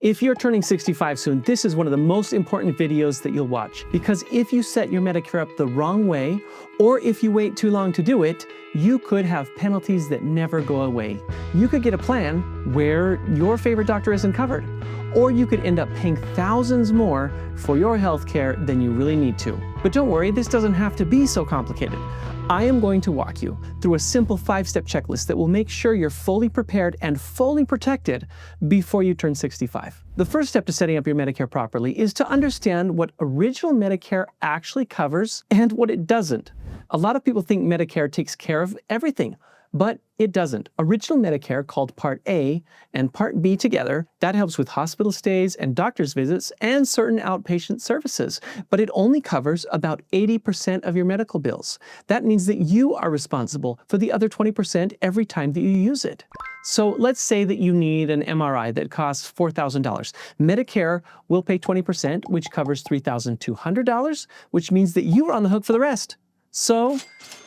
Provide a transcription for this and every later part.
If you're turning 65 soon, this is one of the most important videos that you'll watch, because if you set your Medicare up the wrong way, or if you wait too long to do it, you could have penalties that never go away. You could get a plan where your favorite doctor isn't covered, or you could end up paying thousands more for your health care than you really need to. But don't worry, this doesn't have to be so complicated. I am going to walk you through a simple 5-step checklist that will make sure you're fully prepared and fully protected before you turn 65. The first step to setting up your Medicare properly is to understand what original Medicare actually covers and what it doesn't. A lot of people think Medicare takes care of everything, but it doesn't. Original Medicare, called Part A and Part B together, that helps with hospital stays and doctor's visits and certain outpatient services, but it only covers about 80% of your medical bills. That means that you are responsible for the other 20% every time that you use it. So let's say that you need an MRI that costs $4,000. Medicare will pay 20%, which covers $3,200, which means that you are on the hook for the rest. So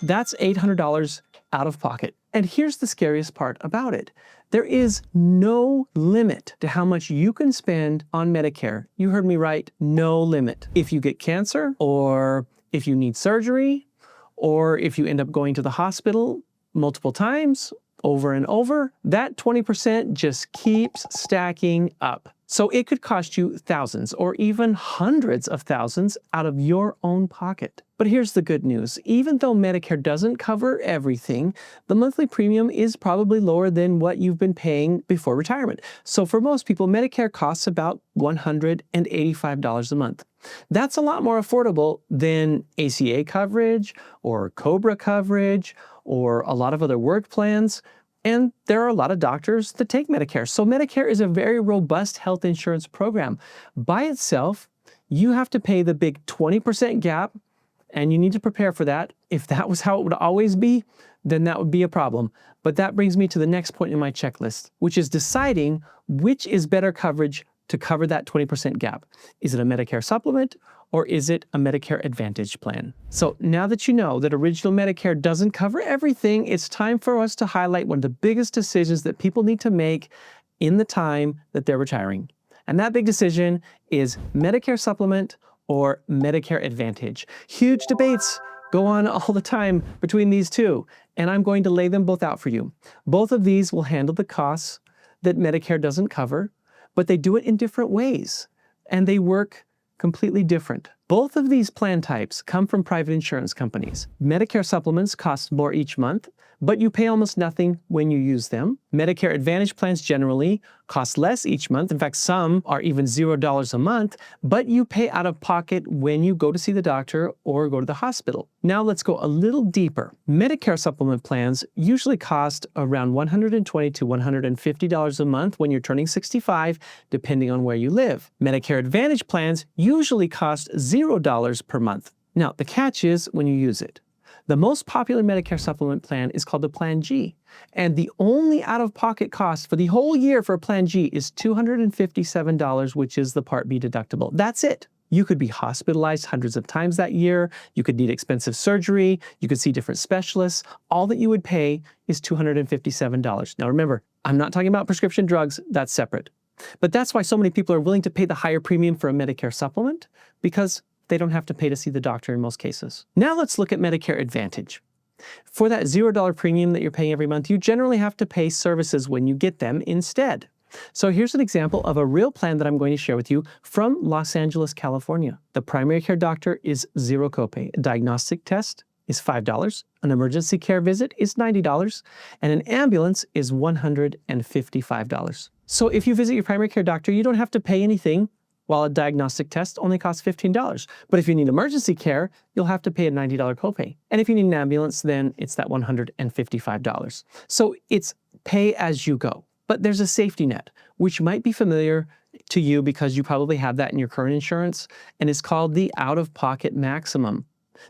that's $800 out of pocket. And here's the scariest part about it. There is no limit to how much you can spend on Medicare. You heard me right, no limit. If you get cancer, or if you need surgery, or if you end up going to the hospital multiple times, over and over, that 20% just keeps stacking up. So it could cost you thousands or even hundreds of thousands out of your own pocket. But here's the good news. Even though Medicare doesn't cover everything, the monthly premium is probably lower than what you've been paying before retirement. So for most people, Medicare costs about $185 a month. That's a lot more affordable than ACA coverage or COBRA coverage or a lot of other work plans. And there are a lot of doctors that take Medicare. So Medicare is a very robust health insurance program. By itself, you have to pay the big 20% gap, and you need to prepare for that. If that was how it would always be, then that would be a problem. But that brings me to the next point in my checklist, which is deciding which is better coverage to cover that 20% gap. Is it a Medicare supplement, or is it a Medicare Advantage plan? So now that you know that original Medicare doesn't cover everything, it's time for us to highlight one of the biggest decisions that people need to make in the time that they're retiring. And that big decision is Medicare supplement or Medicare Advantage. Huge debates go on all the time between these two, and I'm going to lay them both out for you. Both of these will handle the costs that Medicare doesn't cover, but they do it in different ways, and they work completely different. Both of these plan types come from private insurance companies. Medicare supplements cost more each month, but you pay almost nothing when you use them. Medicare Advantage plans generally cost less each month. In fact, some are even $0 a month, but you pay out of pocket when you go to see the doctor or go to the hospital. Now let's go a little deeper. Medicare supplement plans usually cost around $120 to $150 a month when you're turning 65, depending on where you live. Medicare Advantage plans usually cost $0 per month. Now, the catch is when you use it. The most popular Medicare supplement plan is called the Plan G, and the only out-of-pocket cost for the whole year for a Plan G is $257, which is the Part B deductible. That's it. You could be hospitalized hundreds of times that year, you could need expensive surgery, you could see different specialists. All that you would pay is $257. Now remember, I'm not talking about prescription drugs, that's separate. But that's why so many people are willing to pay the higher premium for a Medicare supplement, because they don't have to pay to see the doctor in most cases. Now let's look at Medicare Advantage. For that $0 premium that you're paying every month, you generally have to pay services when you get them instead. So here's an example of a real plan that I'm going to share with you from Los Angeles, California. The primary care doctor is zero copay. A diagnostic test is $5. An emergency care visit is $90. And an ambulance is $155. So if you visit your primary care doctor, you don't have to pay anything, while a diagnostic test only costs $15. But if you need emergency care, you'll have to pay a $90 copay. And if you need an ambulance, then it's that $155. So it's pay as you go. But there's a safety net, which might be familiar to you because you probably have that in your current insurance, and it's called the out-of-pocket maximum.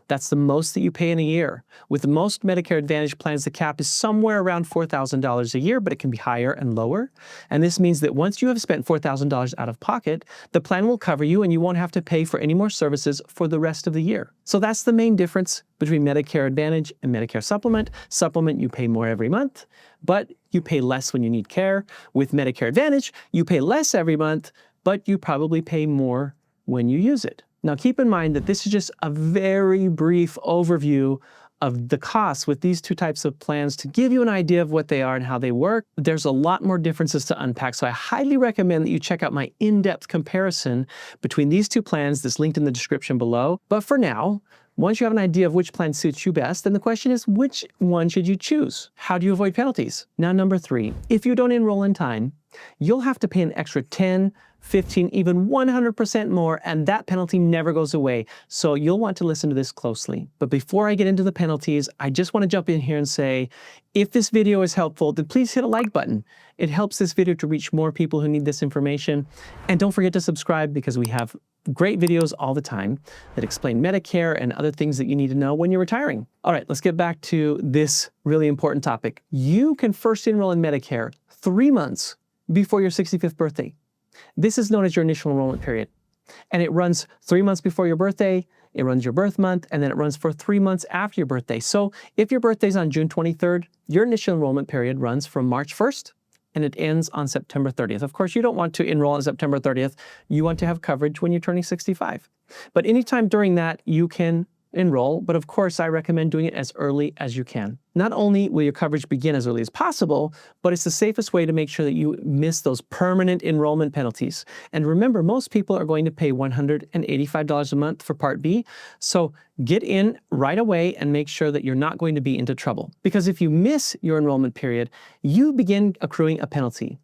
That's the most that you pay in a year. With most Medicare Advantage plans, the cap is somewhere around $4,000 a year, but it can be higher and lower. And this means that once you have spent $4,000 out of pocket, the plan will cover you and you won't have to pay for any more services for the rest of the year. So that's the main difference between Medicare Advantage and Medicare Supplement. Supplement, you pay more every month, but you pay less when you need care. With Medicare Advantage, you pay less every month, but you probably pay more when you use it. Now keep in mind that this is just a very brief overview of the costs with these two types of plans to give you an idea of what they are and how they work. There's a lot more differences to unpack, so I highly recommend that you check out my in-depth comparison between these two plans that's linked in the description below. But for now, once you have an idea of which plan suits you best, then the question is, which one should you choose? How do you avoid penalties? Now, number 3, if you don't enroll in time, you'll have to pay an extra 10, 15, even 100% more, and that penalty never goes away. So you'll want to listen to this closely. But before I get into the penalties, I just want to jump in here and say, if this video is helpful, then please hit a like button. It helps this video to reach more people who need this information. And don't forget to subscribe because we have great videos all the time that explain Medicare and other things that you need to know when you're retiring. All right, let's get back to this really important topic. You can first enroll in Medicare 3 months before your 65th birthday. This is known as your initial enrollment period. And it runs 3 months before your birthday, it runs your birth month, and then it runs for 3 months after your birthday. So if your birthday is on June 23rd, your initial enrollment period runs from March 1st, and it ends on September 30th. Of course, you don't want to enroll on September 30th. You want to have coverage when you're turning 65. But anytime during that, you can enroll, but of course, I recommend doing it as early as you can. Not only will your coverage begin as early as possible, but it's the safest way to make sure that you miss those permanent enrollment penalties. And remember, most people are going to pay $185 a month for Part B, so get in right away and make sure that you're not going to be into trouble. Because if you miss your enrollment period, you begin accruing a penalty.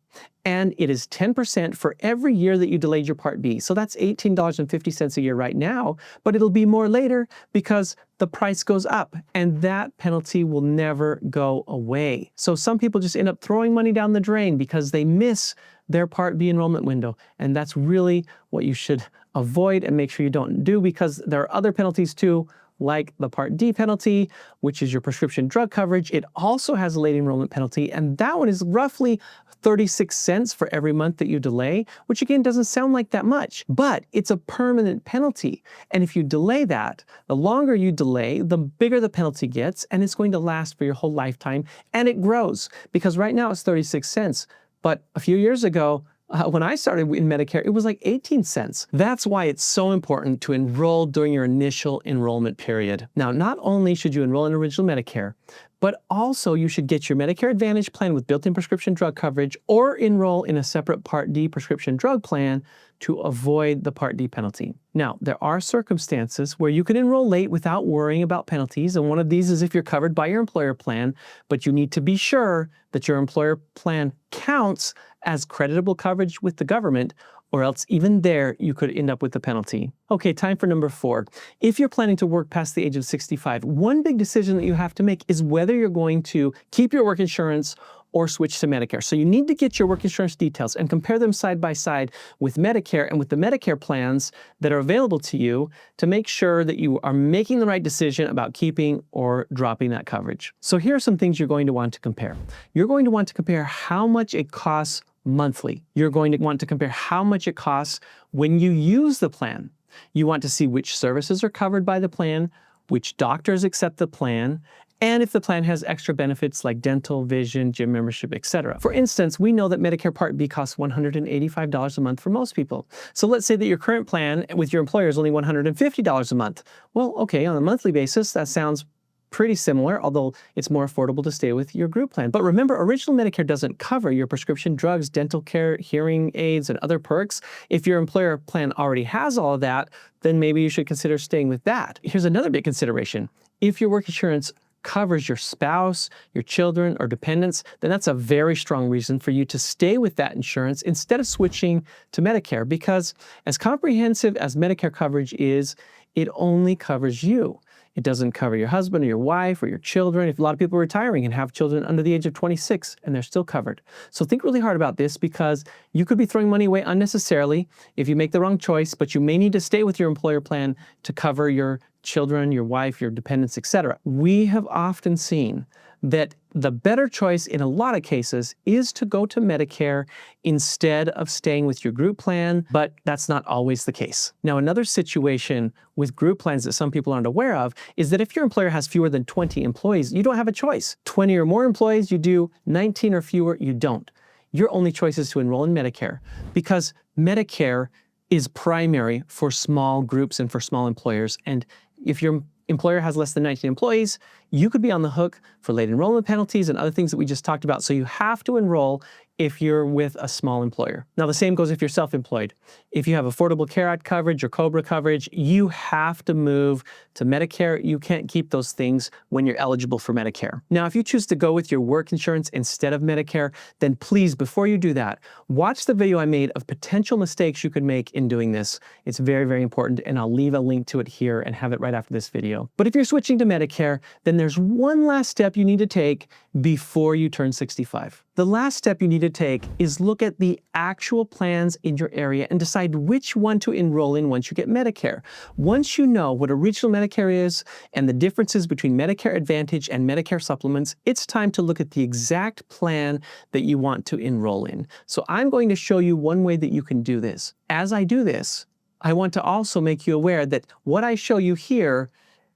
And it is 10% for every year that you delayed your Part B. So that's $18.50 a year right now, but it'll be more later because the price goes up and that penalty will never go away. So some people just end up throwing money down the drain because they miss their Part B enrollment window. And that's really what you should avoid and make sure you don't do, because there are other penalties too, like the Part D penalty, which is your prescription drug coverage. It also has a late enrollment penalty, and that one is roughly 36 cents for every month that you delay, which again doesn't sound like that much, but it's a permanent penalty. And if you delay that, the longer you delay, the bigger the penalty gets, and it's going to last for your whole lifetime, and it grows, because right now it's 36 cents. But a few years ago, when I started in Medicare, it was like 18 cents. That's why it's so important to enroll during your initial enrollment period. Now, not only should you enroll in original Medicare, but also you should get your Medicare Advantage plan with built-in prescription drug coverage or enroll in a separate Part D prescription drug plan to avoid the Part D penalty. Now, there are circumstances where you can enroll late without worrying about penalties, and one of these is if you're covered by your employer plan, but you need to be sure that your employer plan counts as creditable coverage with the government, or else even there you could end up with a penalty. Okay, time for number 4. If you're planning to work past the age of 65, one big decision that you have to make is whether you're going to keep your work insurance or switch to Medicare. So you need to get your work insurance details and compare them side by side with Medicare and with the Medicare plans that are available to you to make sure that you are making the right decision about keeping or dropping that coverage. So here are some things you're going to want to compare. You're going to want to compare how much it costs monthly. You're going to want to compare how much it costs when you use the plan. You want to see which services are covered by the plan, which doctors accept the plan, and if the plan has extra benefits like dental, vision, gym membership, etc. For instance, we know that Medicare Part B costs $185 a month for most people. So let's say that your current plan with your employer is only $150 a month. Well, okay, on a monthly basis, that sounds pretty similar, although it's more affordable to stay with your group plan. But remember, original Medicare doesn't cover your prescription drugs, dental care, hearing aids, and other perks. If your employer plan already has all of that, then maybe you should consider staying with that. Here's another big consideration. If your work insurance covers your spouse, your children, or dependents, then that's a very strong reason for you to stay with that insurance instead of switching to Medicare, because as comprehensive as Medicare coverage is, it only covers you. It doesn't cover your husband or your wife or your children. If a lot of people are retiring and have children under the age of 26 and they're still covered. So think really hard about this, because you could be throwing money away unnecessarily if you make the wrong choice, but you may need to stay with your employer plan to cover your children, your wife, your dependents, etc. We have often seen that the better choice in a lot of cases is to go to Medicare instead of staying with your group plan, but that's not always the case. Now, another situation with group plans that some people aren't aware of is that if your employer has fewer than 20 employees, you don't have a choice. 20 or more employees, you do. 19 or fewer, you don't. Your only choice is to enroll in Medicare because Medicare is primary for small groups and for small employers. And if your employer has less than 19 employees, you could be on the hook for late enrollment penalties and other things that we just talked about. So you have to enroll if you're with a small employer. Now, the same goes if you're self-employed. If you have Affordable Care Act coverage or COBRA coverage, you have to move to Medicare. You can't keep those things when you're eligible for Medicare. Now, if you choose to go with your work insurance instead of Medicare, then please, before you do that, watch the video I made of potential mistakes you could make in doing this. It's very, very important, and I'll leave a link to it here and have it right after this video. But if you're switching to Medicare, then there's one last step you need to take before you turn 65. The last step you need to take is look at the actual plans in your area and decide which one to enroll in once you get Medicare. Once you know what original Medicare is and the differences between Medicare Advantage and Medicare supplements, it's time to look at the exact plan that you want to enroll in. So I'm going to show you one way that you can do this. As I do this, I want to also make you aware that what I show you here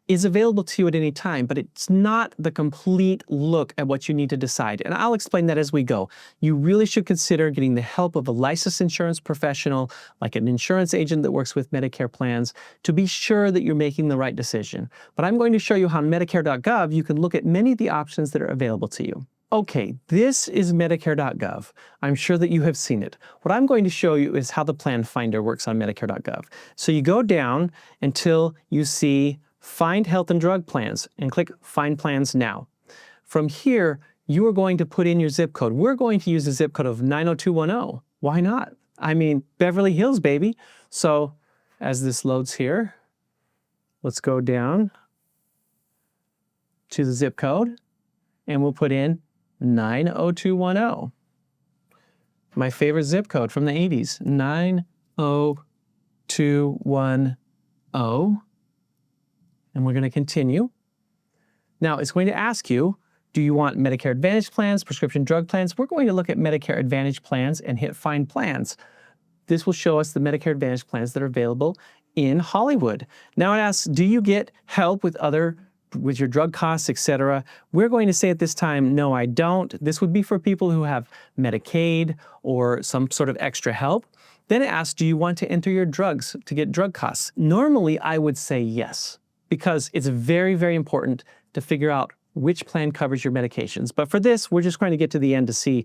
is available to you at any time, but it's not the complete look at what you need to decide. And I'll explain that as we go. You really should consider getting the help of a licensed insurance professional, like an insurance agent that works with Medicare plans, to be sure that you're making the right decision. But I'm going to show you how on Medicare.gov you can look at many of the options that are available to you. Okay, this is Medicare.gov. I'm sure that you have seen it. What I'm going to show you is how the plan finder works on Medicare.gov. So you go down until you see Find Health and Drug Plans and click Find Plans Now. From here, you are going to put in your zip code. We're going to use a zip code of 90210. Why not? I mean, Beverly Hills, baby. So as this loads here, let's go down to the zip code and we'll put in 90210. My favorite zip code from the 80s, 90210. And we're going to continue. Now, it's going to ask you, do you want Medicare Advantage plans, prescription drug plans? We're going to look at Medicare Advantage plans and hit Find Plans. This will show us the Medicare Advantage plans that are available in Hollywood. Now it asks, do you get help with your drug costs, etc.? We're going to say at this time, no, I don't. This would be for people who have Medicaid or some sort of extra help. Then it asks, do you want to enter your drugs to get drug costs? Normally, I would say yes, because it's very, very important to figure out which plan covers your medications. But for this, we're just going to get to the end to see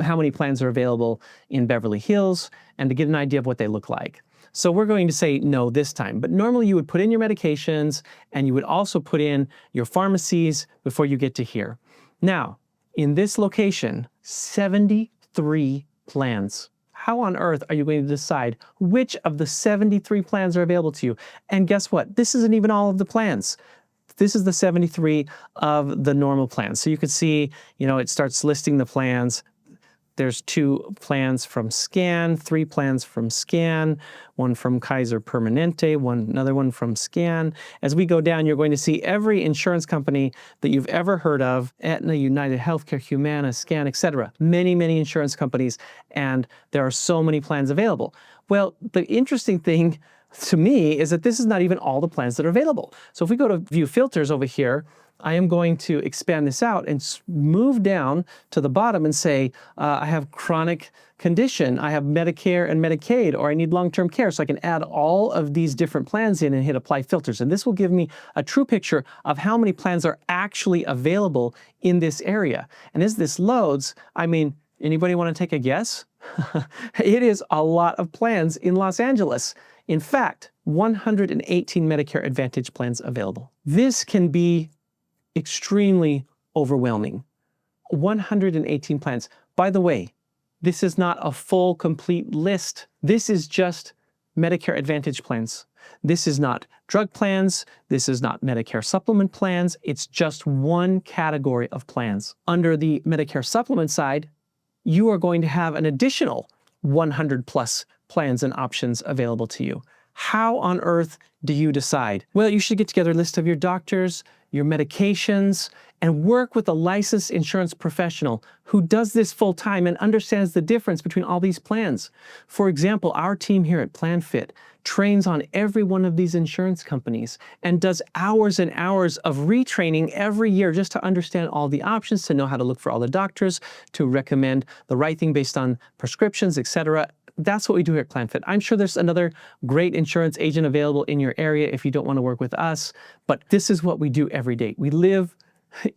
how many plans are available in Beverly Hills and to get an idea of what they look like. So we're going to say no this time. But normally you would put in your medications and you would also put in your pharmacies before you get to here. Now, in this location, 73 plans. How on earth are you going to decide which of the 73 plans are available to you? And guess what? This isn't even all of the plans. This is the 73 of the normal plans. So you can see, it starts listing the plans. There's 2 plans from Scan, 3 plans from Scan, 1 from Kaiser Permanente, another one from Scan. As we go down, you're going to see every insurance company that you've ever heard of, Aetna, United Healthcare, Humana, Scan, etc. Many, many insurance companies, and there are so many plans available. Well, the interesting thing to me is that this is not even all the plans that are available. So if we go to View Filters over here, I am going to expand this out and move down to the bottom and say, I have chronic condition, I have Medicare and Medicaid, or I need long-term care. So I can add all of these different plans in and hit Apply Filters. And this will give me a true picture of how many plans are actually available in this area. And as this loads, anybody want to take a guess? It is a lot of plans in Los Angeles. In fact, 118 Medicare Advantage plans available. This can be extremely overwhelming. 118 plans. By the way, this is not a full, complete list. This is just Medicare Advantage plans. This is not drug plans. This is not Medicare supplement plans. It's just one category of plans. Under the Medicare supplement side, you are going to have an additional 100 plus plans and options available to you. How on earth do you decide? Well, you should get together a list of your doctors, your medications, and work with a licensed insurance professional who does this full time and understands the difference between all these plans. For example, our team here at PlanFit trains on every one of these insurance companies and does hours and hours of retraining every year just to understand all the options, to know how to look for all the doctors, to recommend the right thing based on prescriptions, etc. That's what we do here at PlanFit. I'm sure there's another great insurance agent available in your area if you don't want to work with us, but this is what we do every day. We live,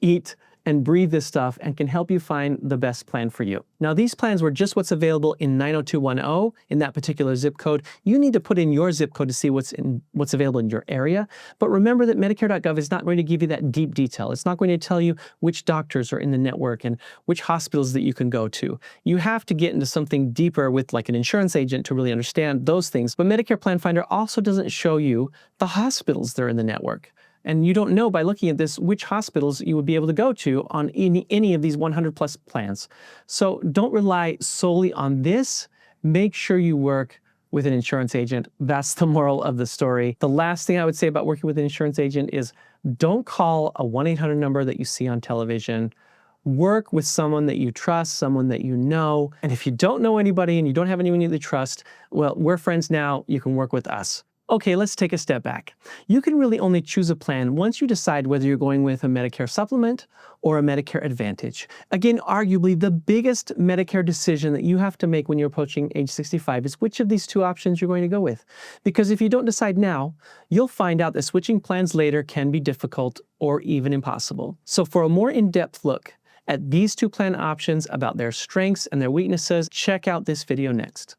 eat, and breathe this stuff and can help you find the best plan for you. Now, these plans were just what's available in 90210 in that particular zip code. You need to put in your zip code to see what's available in your area. But remember that Medicare.gov is not going to give you that deep detail. It's not going to tell you which doctors are in the network and which hospitals that you can go to. You have to get into something deeper with like an insurance agent to really understand those things. But Medicare Plan Finder also doesn't show you the hospitals that are in the network. And you don't know by looking at this which hospitals you would be able to go to on any of these 100 plus plans. So don't rely solely on this. Make sure you work with an insurance agent. That's the moral of the story. The last thing I would say about working with an insurance agent is don't call a 1-800 number that you see on television. Work with someone that you trust, someone that you know. And if you don't know anybody and you don't have anyone you trust, well, we're friends now. You can work with us. Okay, let's take a step back. You can really only choose a plan once you decide whether you're going with a Medicare supplement or a Medicare Advantage. Again, arguably the biggest Medicare decision that you have to make when you're approaching age 65 is which of these two options you're going to go with. Because if you don't decide now, you'll find out that switching plans later can be difficult or even impossible. So for a more in-depth look at these two plan options, about their strengths and their weaknesses, check out this video next.